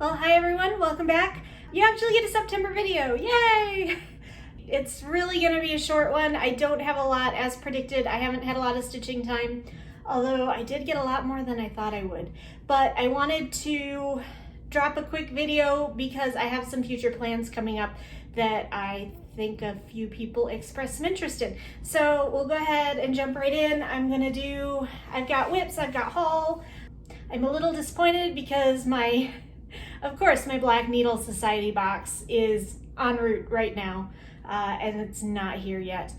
Well, hi everyone, welcome back. You actually get a September video, yay! It's really gonna be a short one. I don't have a lot as predicted. I haven't had a lot of stitching time, although I did get a lot more than I thought I would. But I wanted to drop a quick video because I have some future plans coming up that I think a few people expressed some interest in. So we'll go ahead and jump right in. I've got whips, I've got haul. I'm a little disappointed because of course, my Black Needle Society box is en route right now, and it's not here yet.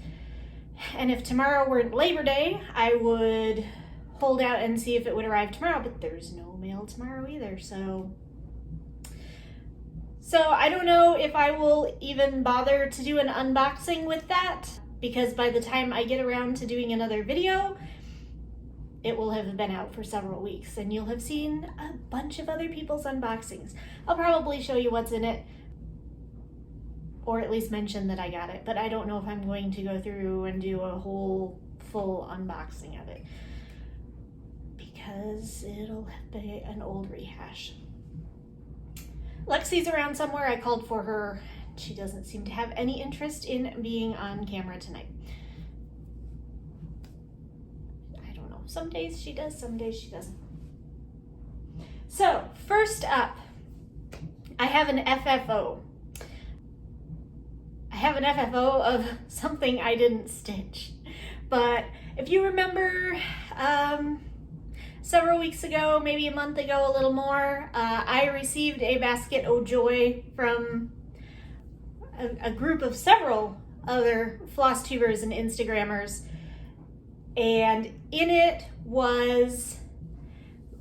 And if tomorrow weren't Labor Day, I would hold out and see if it would arrive tomorrow, but there's no mail tomorrow either, so I don't know if I will even bother to do an unboxing with that, because by the time I get around to doing another video, it will have been out for several weeks and you'll have seen a bunch of other people's unboxings. I'll probably show you what's in it, or at least mention that I got it, but I don't know if I'm going to go through and do a whole full unboxing of it because it'll be an old rehash. Lexi's around somewhere. I called for her. She doesn't seem to have any interest in being on camera tonight. Some days she does, some days she doesn't. So, first up, I have an FFO. I have an FFO of something I didn't stitch. But if you remember, several weeks ago, maybe a month ago, a little more, I received a basket o' joy from a group of several other Flosstubers and Instagrammers. And in it was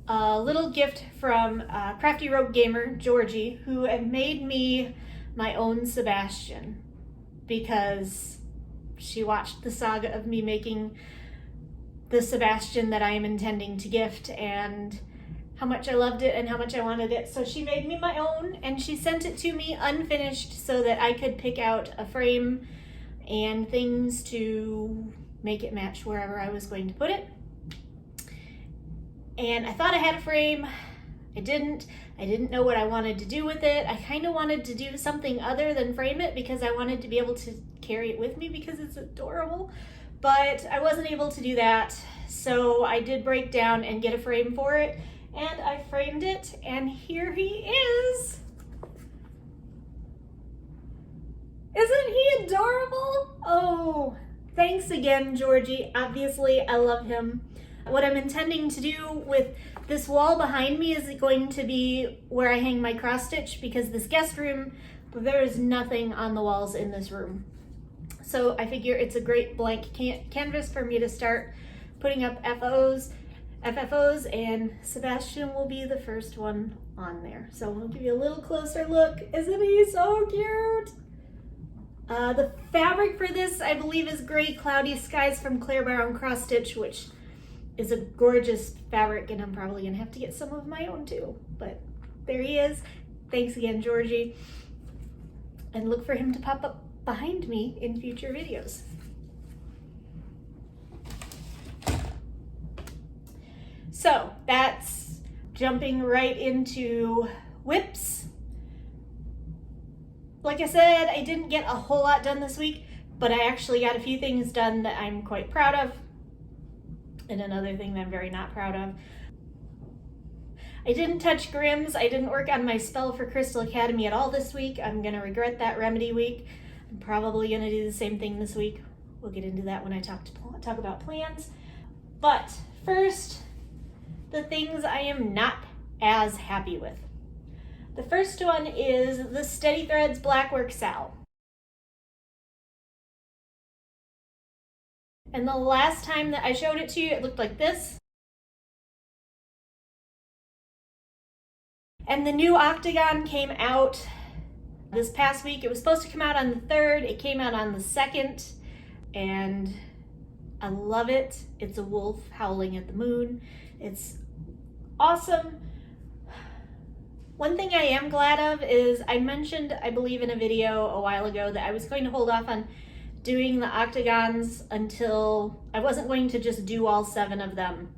a little gift from Crafty Rogue Gamer, Georgie, who had made me my own Sebastian because she watched the saga of me making the Sebastian that I am intending to gift and how much I loved it and how much I wanted it. So she made me my own and she sent it to me unfinished so that I could pick out a frame and things to make it match wherever I was going to put it. And I thought I had a frame. I didn't know what I wanted to do with it. I kind of wanted to do something other than frame it because I wanted to be able to carry it with me because it's adorable, but I wasn't able to do that. So I did break down and get a frame for it, and I framed it, and here he is. Isn't he adorable? Oh, thanks again, Georgie. Obviously, I love him. What I'm intending to do with this wall behind me is going to be where I hang my cross stitch because this guest room, there is nothing on the walls in this room. So I figure it's a great blank canvas for me to start putting up FFOs, and Sebastian will be the first one on there. So we'll give you a little closer look. Isn't he so cute? The fabric for this, I believe, is Gray Cloudy Skies from Claire Brown Cross Stitch, which is a gorgeous fabric, and I'm probably gonna have to get some of my own too. But there he is. Thanks again, Georgie. And look for him to pop up behind me in future videos. So that's jumping right into whips. Like I said, I didn't get a whole lot done this week, but I actually got a few things done that I'm quite proud of, and another thing that I'm very not proud of. I didn't touch Grimm's. I didn't work on my spell for Crystal Academy at all this week. I'm gonna regret that remedy week. I'm probably gonna do the same thing this week. We'll get into that when I talk about plans. But first, the things I am not as happy with. The first one is the Steady Threads Blackwork Sal. And the last time that I showed it to you, it looked like this. And the new Octagon came out this past week. It was supposed to come out on the 3rd. It came out on the 2nd. And I love it. It's a wolf howling at the moon. It's awesome. One thing I am glad of is I mentioned, I believe in a video a while ago, that I was going to hold off on doing the octagons until I wasn't going to just do all 7 of them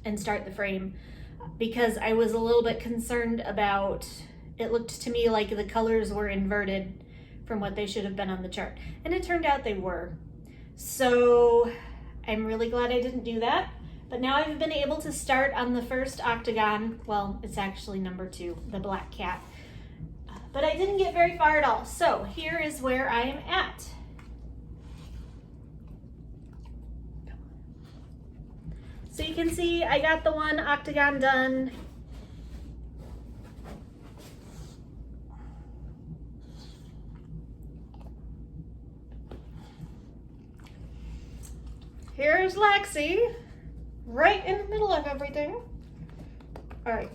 and start the frame because I was a little bit concerned about, it looked to me like the colors were inverted from what they should have been on the chart. And it turned out they were. So I'm really glad I didn't do that. But now I've been able to start on the first octagon. Well, it's actually number 2, the black cat. But I didn't get very far at all. So here is where I am at. So you can see I got the one octagon done. Here's Lexi, right in the middle of everything. All right,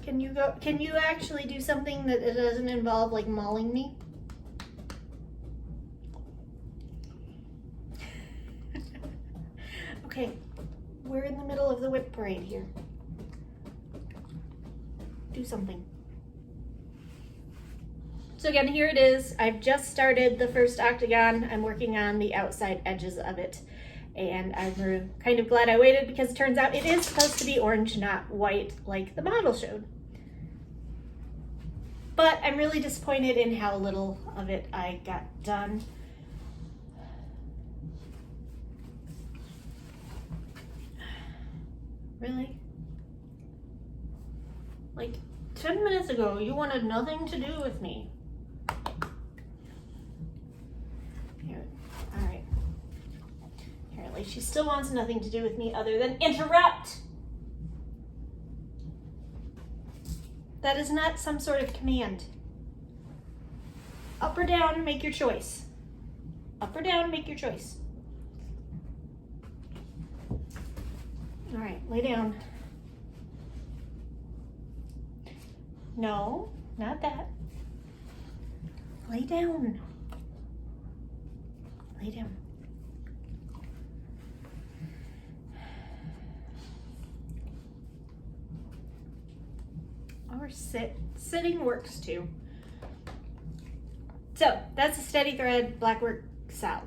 can you actually do something that it doesn't involve like mauling me? Okay, we're in the middle of the whip parade here. Do something. So again, here it is. I've just started the first octagon. I'm working on the outside edges of it. And I'm kind of glad I waited because it turns out it is supposed to be orange, not white, like the model showed. But I'm really disappointed in how little of it I got done. Really? Like 10 minutes ago, you wanted nothing to do with me. Here, all right. Apparently she still wants nothing to do with me other than interrupt. That is not some sort of command. Up or down, make your choice. Up or down, make your choice. All right, lay down. No, not that. Lay down. Lay down. Or sit. Sitting works too. So that's a steady thread, blackwork Sal.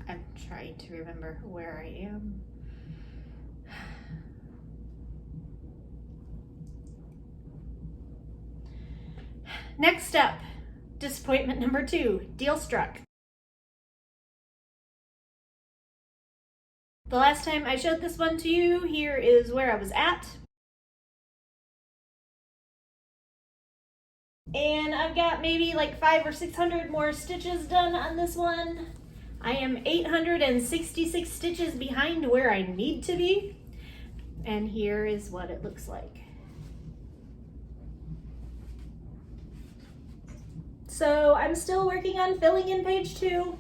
I'm trying to remember where I am. Next up, disappointment number 2, deal struck. The last time I showed this one to you, here is where I was at. And I've got maybe like 500 or 600 more stitches done on this one. I am 866 stitches behind where I need to be. And here is what it looks like. So I'm still working on filling in page 2.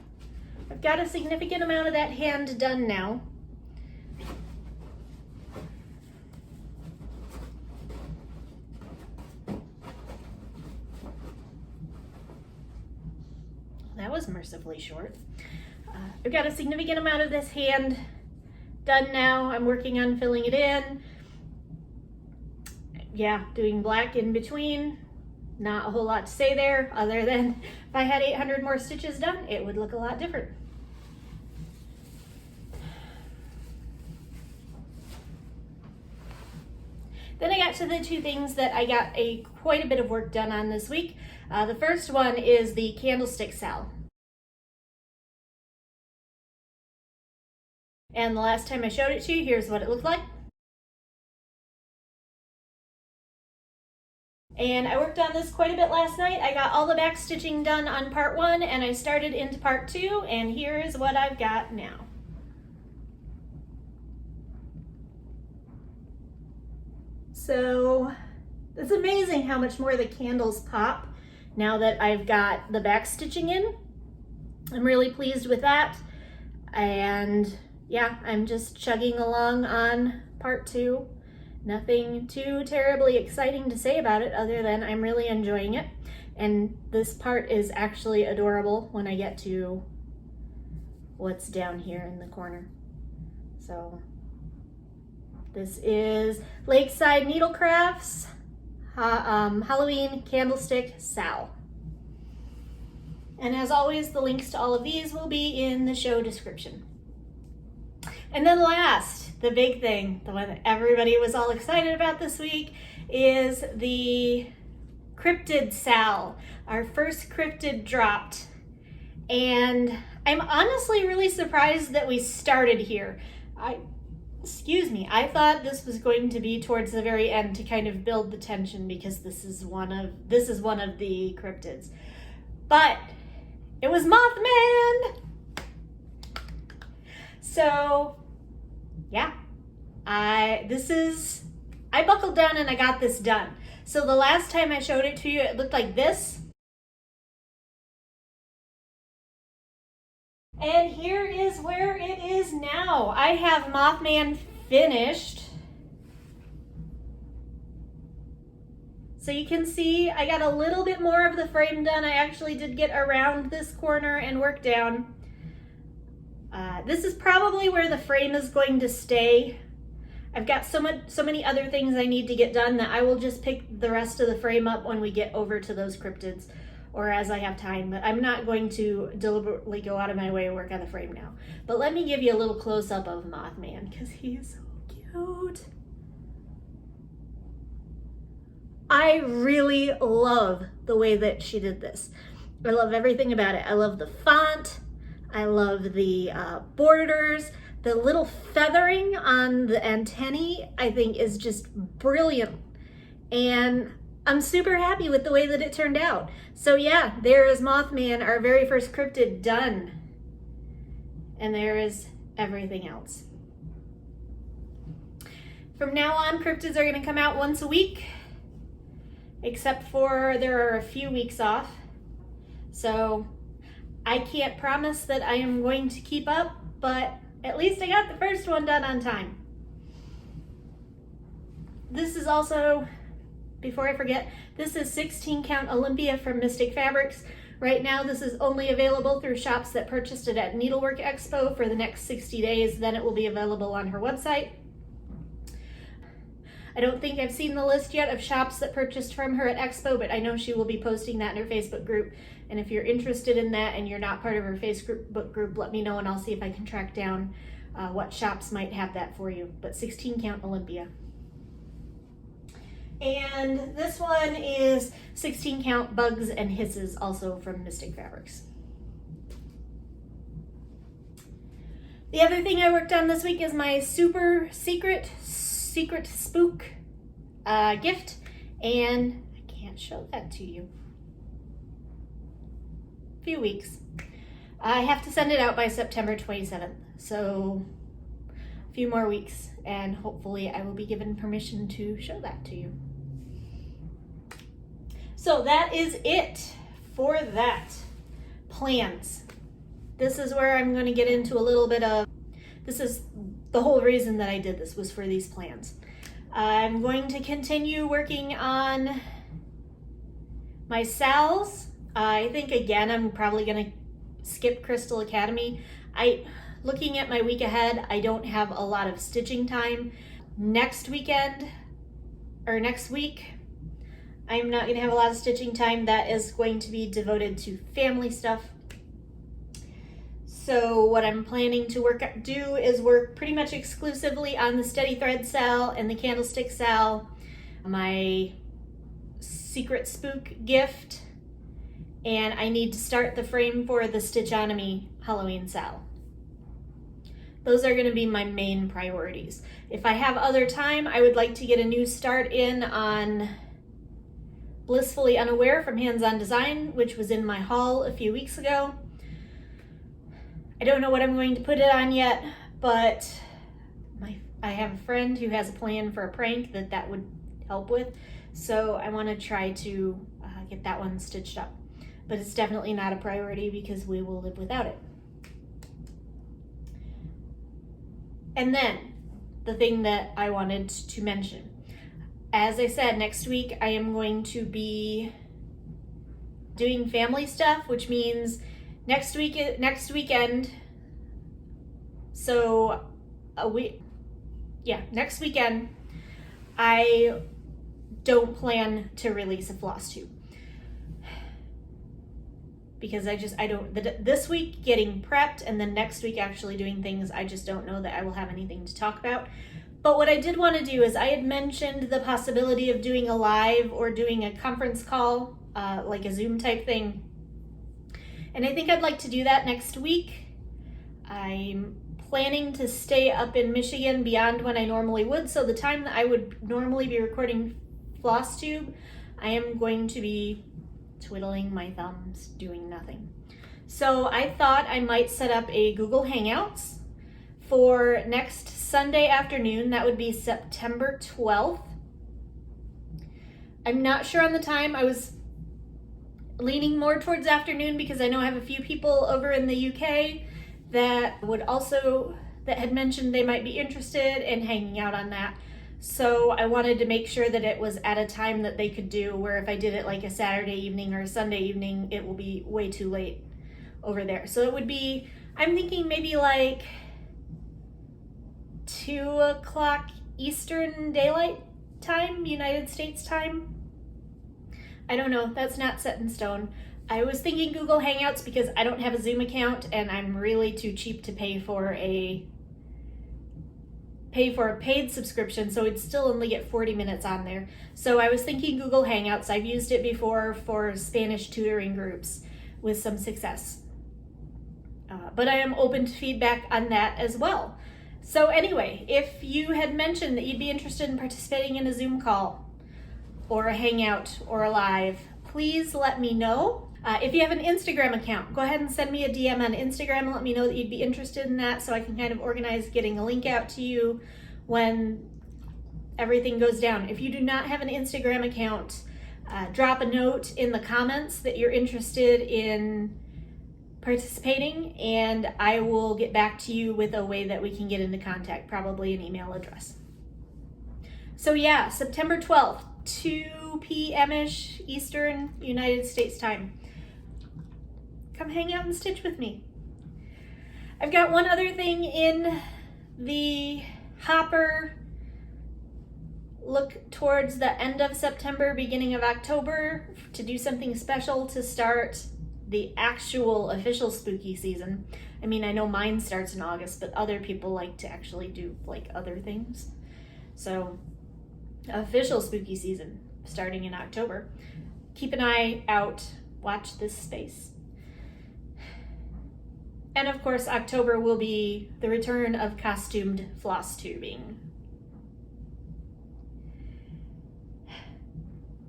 I've got a significant amount of that hand done now. That was mercifully short. I've got a significant amount of this hand done now. I'm working on filling it in. Yeah, doing black in between. Not a whole lot to say there, other than if I had 800 more stitches done, it would look a lot different. Then I got to the 2 things that I got quite a bit of work done on this week. The first one is the candlestick Sal. And the last time I showed it to you, here's what it looked like. And I worked on this quite a bit last night. I got all the back stitching done on part 1 and I started into part 2, and here is what I've got now. So it's amazing how much more the candles pop now that I've got the back stitching in. I'm really pleased with that. And yeah, I'm just chugging along on part 2. Nothing too terribly exciting to say about it other than I'm really enjoying it. And this part is actually adorable when I get to what's down here in the corner. So this is Lakeside Needlecrafts Halloween Candlestick Sal. And as always, the links to all of these will be in the show description. And then last, the big thing, the one that everybody was all excited about this week, is the cryptid Sal. Our first cryptid dropped. And I'm honestly really surprised that we started here. I thought this was going to be towards the very end to kind of build the tension, because this is one of the cryptids. But it was Mothman. So yeah, I buckled down and I got this done. So the last time I showed it to you, it looked like this. And here is where it is now. I have Mothman finished. So you can see I got a little bit more of the frame done. I actually did get around this corner and work down. This is probably where the frame is going to stay. I've got so many other things I need to get done that I will just pick the rest of the frame up when we get over to those cryptids, or as I have time, but I'm not going to deliberately go out of my way and work on the frame now. But let me give you a little close-up of Mothman, because he is so cute. I really love the way that she did this. I love everything about it. I love the font. I love the borders. The little feathering on the antennae, I think, is just brilliant. And I'm super happy with the way that it turned out. So yeah, there is Mothman, our very first cryptid, done. And there is everything else. From now on, cryptids are going to come out once a week, except for there are a few weeks off. So I can't promise that I am going to keep up, but at least I got the first one done on time. This is also, before I forget, this is 16 count Olympia from Mystic Fabrics. Right now this is only available through shops that purchased it at Needlework Expo for the next 60 days. Then it will be available on her website. I don't think I've seen the list yet of shops that purchased from her at Expo, but I know she will be posting that in her Facebook group. And if you're interested in that and you're not part of her Facebook group, let me know and I'll see if I can track down what shops might have that for you. But 16 count Olympia. And this one is 16 count Bugs and Hisses, also from Mystic Fabrics. The other thing I worked on this week is my super secret spook gift, and I can't show that to you. A few weeks. I have to send it out by September 27th, so a few more weeks, and hopefully I will be given permission to show that to you. So that is it for that. Plans. This is where I'm going to get into a little bit of, this is the whole reason that I did this, was for these plans. I'm going to continue working on my Sals. I think again I'm probably going to skip Crystal Academy. Looking at my week ahead, I don't have a lot of stitching time. Next week, I'm not going to have a lot of stitching time. That is going to be devoted to family stuff. So what I'm planning to do is work pretty much exclusively on the Steady Thread Sal and the Candlestick Sal, my secret spook gift, and I need to start the frame for the Stitchonomy Halloween Sal. Those are going to be my main priorities. If I have other time, I would like to get a new start in on Blissfully Unaware from Hands On Design, which was in my haul a few weeks ago. I don't know what I'm going to put it on yet, but I have a friend who has a plan for a prank that would help with, so I want to try to get that one stitched up. But it's definitely not a priority because we will live without it. And then, the thing that I wanted to mention. As I said, next week I am going to be doing family stuff, which means next weekend. So next weekend I don't plan to release a Flosstube. because I don't, this week getting prepped and then next week actually doing things, I just don't know that I will have anything to talk about. But what I did want to do is I had mentioned the possibility of doing a live or doing a conference call, like a Zoom type thing. And I think I'd like to do that next week. I'm planning to stay up in Michigan beyond when I normally would. So the time that I would normally be recording Flosstube, I am going to be twiddling my thumbs, doing nothing. So I thought I might set up a Google Hangouts for next Sunday afternoon. That would be September 12th. I'm not sure on the time. I was leaning more towards afternoon because I know I have a few people over in the UK that had mentioned they might be interested in hanging out on that. So I wanted to make sure that it was at a time that they could do, where if I did it like a Saturday evening or a Sunday evening, it will be way too late over there. So it would be, I'm thinking maybe like 2 o'clock Eastern Daylight Time, United States time. I don't know, that's not set in stone. I was thinking Google Hangouts because I don't have a Zoom account and I'm really too cheap to pay for a paid subscription, so it'd still only get 40 minutes on there. So I was thinking Google Hangouts. I've used it before for Spanish tutoring groups with some success. But I am open to feedback on that as well. So anyway, if you had mentioned that you'd be interested in participating in a Zoom call or a Hangout or a live, please let me know. If you have an Instagram account, go ahead and send me a DM on Instagram and let me know that you'd be interested in that, so I can kind of organize getting a link out to you when everything goes down. If you do not have an Instagram account, drop a note in the comments that you're interested in participating, and I will get back to you with a way that we can get into contact, probably an email address. So yeah, September 12th, 2 p.m.-ish Eastern United States time. Come hang out and stitch with me. I've got one other thing in the hopper. Look towards the end of September, beginning of October, to do something special to start the actual official spooky season. I mean, I know mine starts in August, but other people like to actually do like other things. So official spooky season starting in October. Keep an eye out, watch this space. And of course, October will be the return of costumed floss tubing.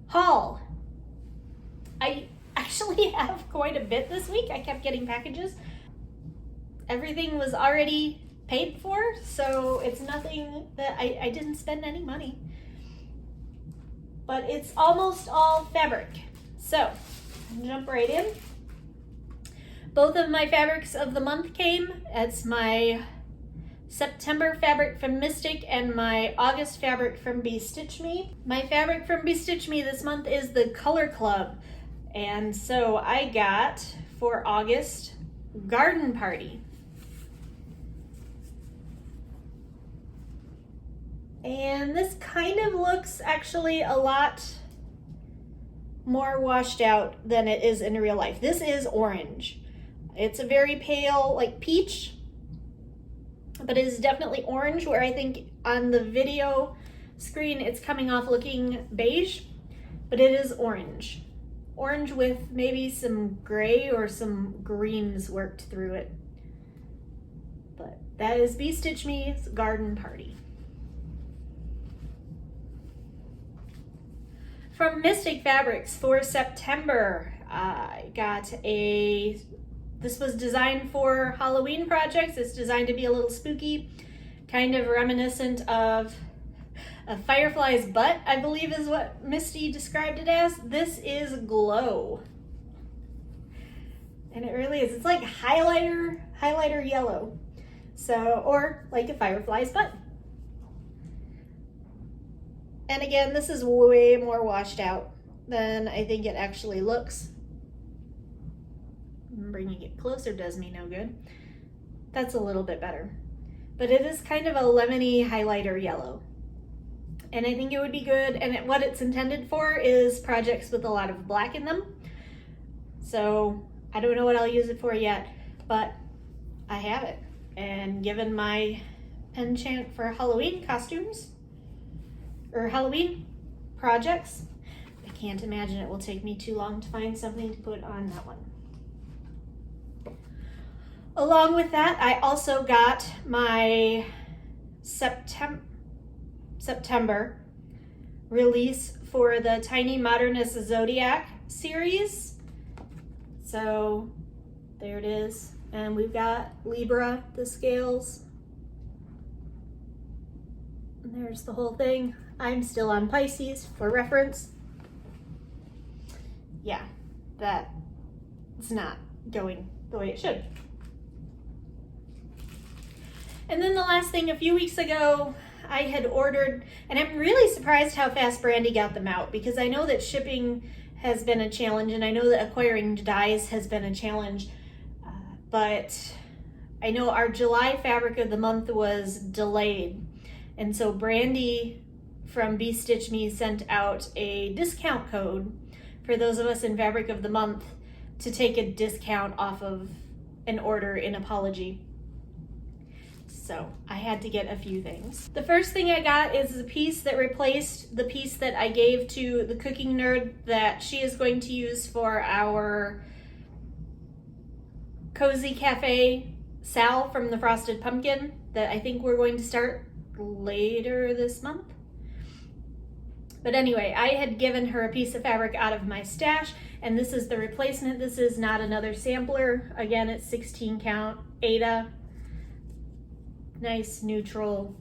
Haul. I actually have quite a bit this week. I kept getting packages. Everything was already paid for, so it's nothing that I didn't spend any money. But it's almost all fabric. So, jump right in. Both of my fabrics of the month came. It's my September fabric from Mystic and my August fabric from Be Stitch Me. My fabric from Be Stitch Me this month is the Color Club. And so I got, for August, Garden Party. And this kind of looks actually a lot more washed out than it is in real life. This is orange. It's a very pale, like peach, but it is definitely orange, where I think on the video screen it's coming off looking beige, but it is orange. Orange with maybe some gray or some greens worked through it. But that is Be Stitch Me's Garden Party. From Mystic Fabrics for September, I got this was designed for Halloween projects. It's designed to be a little spooky, kind of reminiscent of a firefly's butt, I believe is what Misty described it as. This is glow. And it really is. It's like highlighter yellow. So, or like a firefly's butt. And again, this is way more washed out than I think it actually looks. Bringing it closer does me no good. That's a little bit better. But it is kind of a lemony highlighter yellow. And I think it would be good, and what it's intended for is projects with a lot of black in them. So I don't know what I'll use it for yet, but I have it. And given my penchant for Halloween costumes, or Halloween projects, I can't imagine it will take me too long to find something to put on that one. Along with that, I also got my September release for the Tiny Modernist Zodiac series. So there it is. And we've got Libra, the scales. And there's the whole thing. I'm still on Pisces for reference. Yeah, it's not going the way it should. And then the last thing, a few weeks ago, I had ordered, and I'm really surprised how fast Brandy got them out, because I know that shipping has been a challenge, and I know that acquiring dies has been a challenge, but I know our July fabric of the month was delayed. And so Brandy from Bee Stitch Me sent out a discount code for those of us in fabric of the month to take a discount off of an order in apology. So I had to get a few things. The first thing I got is a piece that replaced the piece that I gave to the cooking nerd that she is going to use for our Cozy Cafe Sal from the Frosted Pumpkin that I think we're going to start later this month. But anyway, I had given her a piece of fabric out of my stash, and this is the replacement. This is not another sampler. Again, it's 16 count Ada. Nice neutral,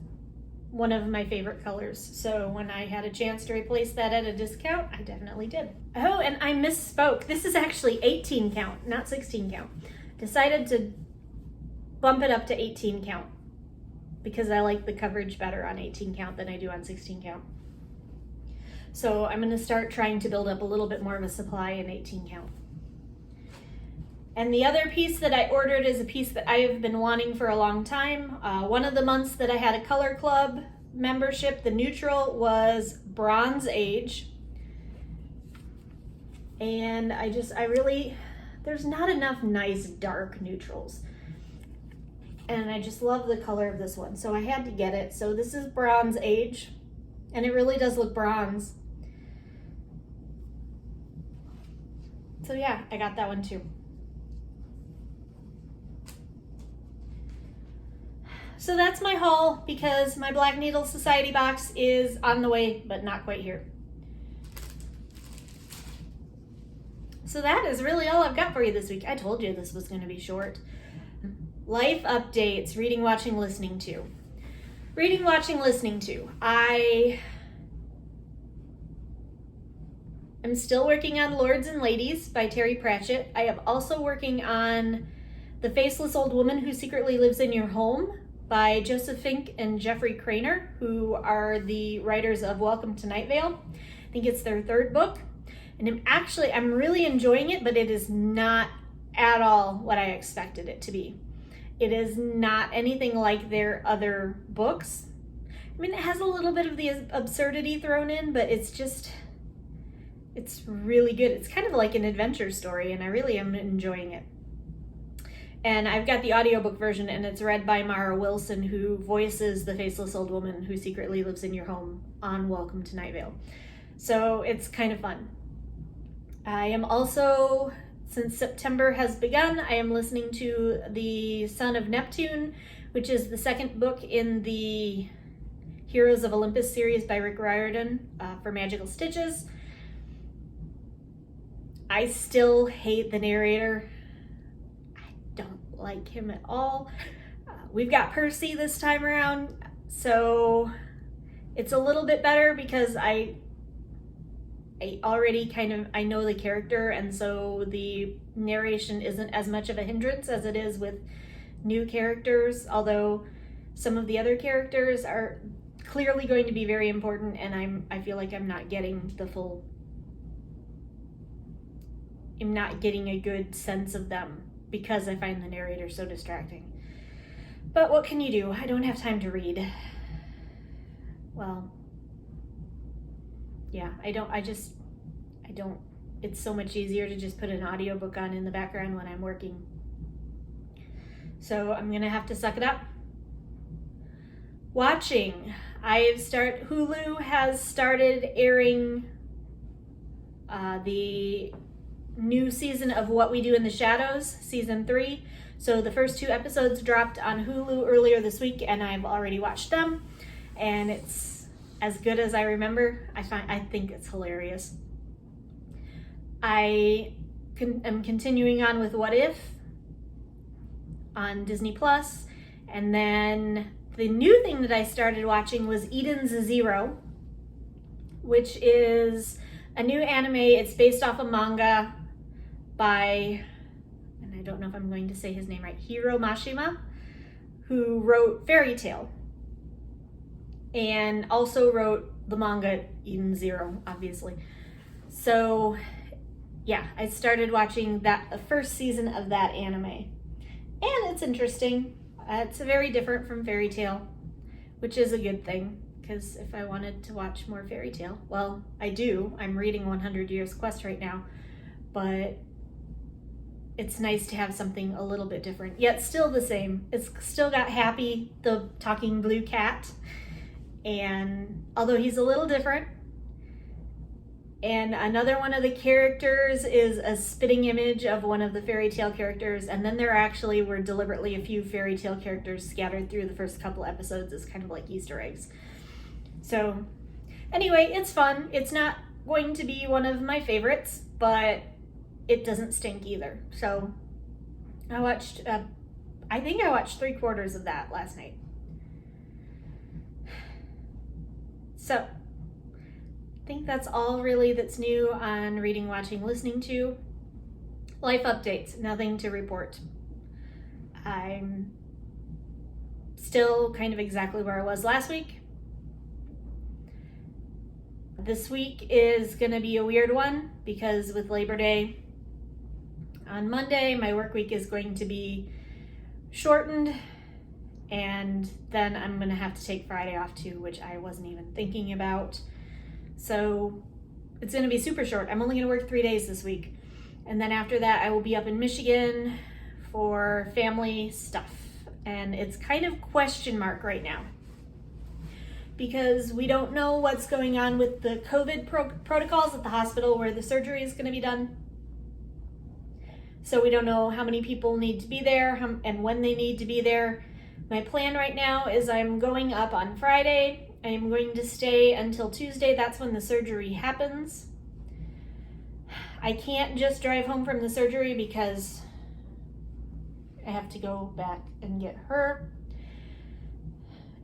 one of my favorite colors. So when I had a chance to replace that at a discount, I definitely did. Oh, and I misspoke. This is actually 18 count, not 16 count. Decided to bump it up to 18 count because I like the coverage better on 18 count than I do on 16 count. So I'm going to start trying to build up a little bit more of a supply in 18 count. And the other piece that I ordered is a piece that I have been wanting for a long time. One of the months that I had a color club membership, the neutral was Bronze Age. And there's not enough nice dark neutrals. And I just love the color of this one, so I had to get it. So this is Bronze Age, and it really does look bronze. So yeah, I got that one too. So that's my haul, because my Black Needle Society box is on the way, but not quite here. So that is really all I've got for you this week. I told you this was going to be short. Life updates, reading, watching, listening to. Reading, watching, listening to. I am still working on Lords and Ladies by Terry Pratchett. I am also working on The Faceless Old Woman Who Secretly Lives in Your Home by Joseph Fink and Jeffrey Craner, who are the writers of Welcome to Night Vale. I think it's their third book. And I'm really enjoying it, but it is not at all what I expected it to be. It is not anything like their other books. I mean, it has a little bit of the absurdity thrown in, but it's really good. It's kind of like an adventure story, and I really am enjoying it. And I've got the audiobook version, and it's read by Mara Wilson, who voices the faceless old woman who secretly lives in your home on Welcome to Night Vale. So it's kind of fun. I am also, since September has begun, I am listening to The Son of Neptune, which is the second book in the Heroes of Olympus series by Rick Riordan for Magical Stitches. I still hate the narrator. Don't like him at all. We've got Percy this time around, so it's a little bit better because I already I know the character, and so the narration isn't as much of a hindrance as it is with new characters, although some of the other characters are clearly going to be very important, and I feel like I'm not getting a good sense of them because I find the narrator so distracting. But what can you do? I don't have time to read. Well, yeah, I don't it's so much easier to just put an audiobook on in the background when I'm working. So I'm gonna have to suck it up. Watching. Hulu has started airing the new season of What We Do in the Shadows, season 3. So the first 2 episodes dropped on Hulu earlier this week, and I've already watched them, and it's as good as I remember. I think it's hilarious. I am continuing on with What If on Disney Plus, and then the new thing that I started watching was Eden's Zero, which is a new anime. It's based off a manga by, and I don't know if I'm going to say his name right, Hiro Mashima, who wrote Fairy Tail and also wrote the manga Eden Zero, obviously. So yeah, I started watching the first season of that anime, and it's interesting. It's very different from Fairy Tail, which is a good thing, because if I wanted to watch more Fairy Tail, well, I do. I'm reading 100 Years Quest right now, but it's nice to have something a little bit different, yet still the same. It's still got Happy, the talking blue cat, and although he's a little different, and another one of the characters is a spitting image of one of the Fairy Tail characters, and then there actually were deliberately a few Fairy Tail characters scattered through the first couple episodes as kind of like Easter eggs. So anyway, it's fun. It's not going to be one of my favorites, but it doesn't stink either. So I watched, I think I watched 3/4 of that last night. So I think that's all really that's new on reading, watching, listening to. Life updates, nothing to report. I'm still kind of exactly where I was last week. This week is going to be a weird one because with Labor Day on Monday, my work week is going to be shortened, and then I'm going to have to take Friday off too, which I wasn't even thinking about. So it's going to be super short. I'm only going to work 3 days this week. And then after that, I will be up in Michigan for family stuff. And it's kind of question mark right now, because we don't know what's going on with the COVID protocols at the hospital where the surgery is going to be done. So we don't know how many people need to be there and when they need to be there. My plan right now is I'm going up on Friday. I am going to stay until Tuesday. That's when the surgery happens. I can't just drive home from the surgery because I have to go back and get her.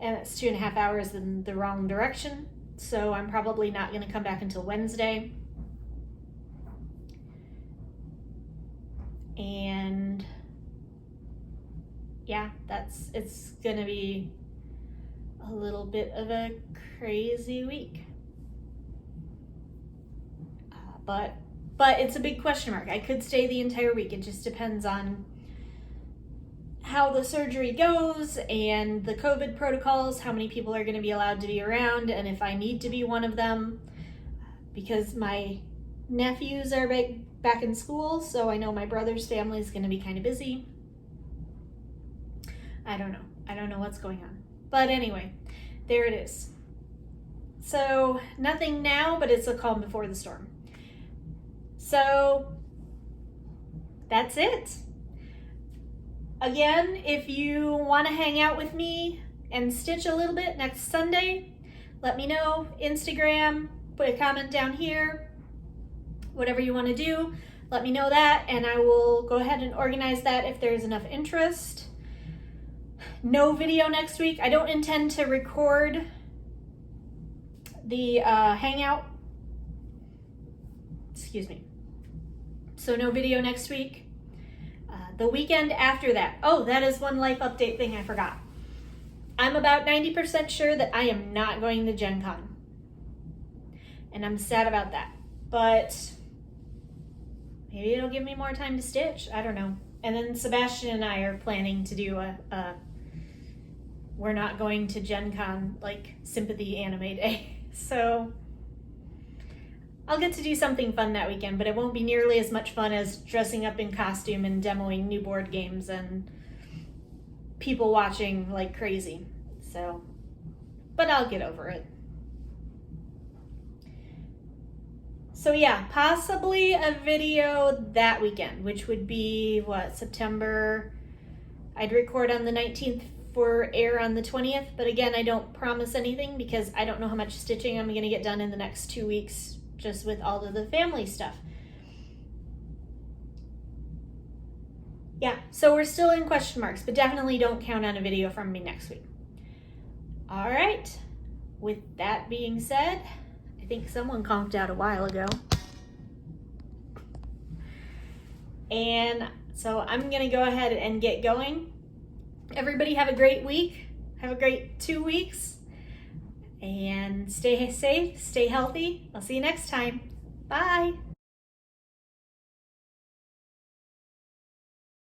And it's 2.5 hours in the wrong direction. So I'm probably not going to come back until Wednesday. And yeah, it's going to be a little bit of a crazy week. But it's a big question mark. I could stay the entire week. It just depends on how the surgery goes and the COVID protocols, how many people are going to be allowed to be around, and if I need to be one of them, because my nephews are back in school, so I know my brother's family is going to be kind of busy. I don't know what's going on. But anyway, there it is. So nothing now, but it's a calm before the storm. So that's it. Again, if you want to hang out with me and stitch a little bit next Sunday, let me know. Instagram, put a comment down here. Whatever you want to do, let me know that, and I will go ahead and organize that if there's enough interest. No video next week. I don't intend to record the hangout. Excuse me. So no video next week. The weekend after that. Oh, that is one life update thing I forgot. I'm about 90% sure that I am not going to Gen Con. And I'm sad about that. But maybe it'll give me more time to stitch. I don't know. And then Sebastian and I are planning to do a we're not going to Gen Con, like, sympathy anime day. So I'll get to do something fun that weekend, but it won't be nearly as much fun as dressing up in costume and demoing new board games and people watching like crazy. So, but I'll get over it. So yeah, possibly a video that weekend, which would be September. I'd record on the 19th for air on the 20th, but again, I don't promise anything because I don't know how much stitching I'm gonna get done in the next 2 weeks, just with all of the family stuff. Yeah, so we're still in question marks, but definitely don't count on a video from me next week. All right, with that being said, I think someone conked out a while ago. And so I'm gonna go ahead and get going. Everybody have a great week. Have a great 2 weeks. And stay safe, stay healthy. I'll see you next time. Bye.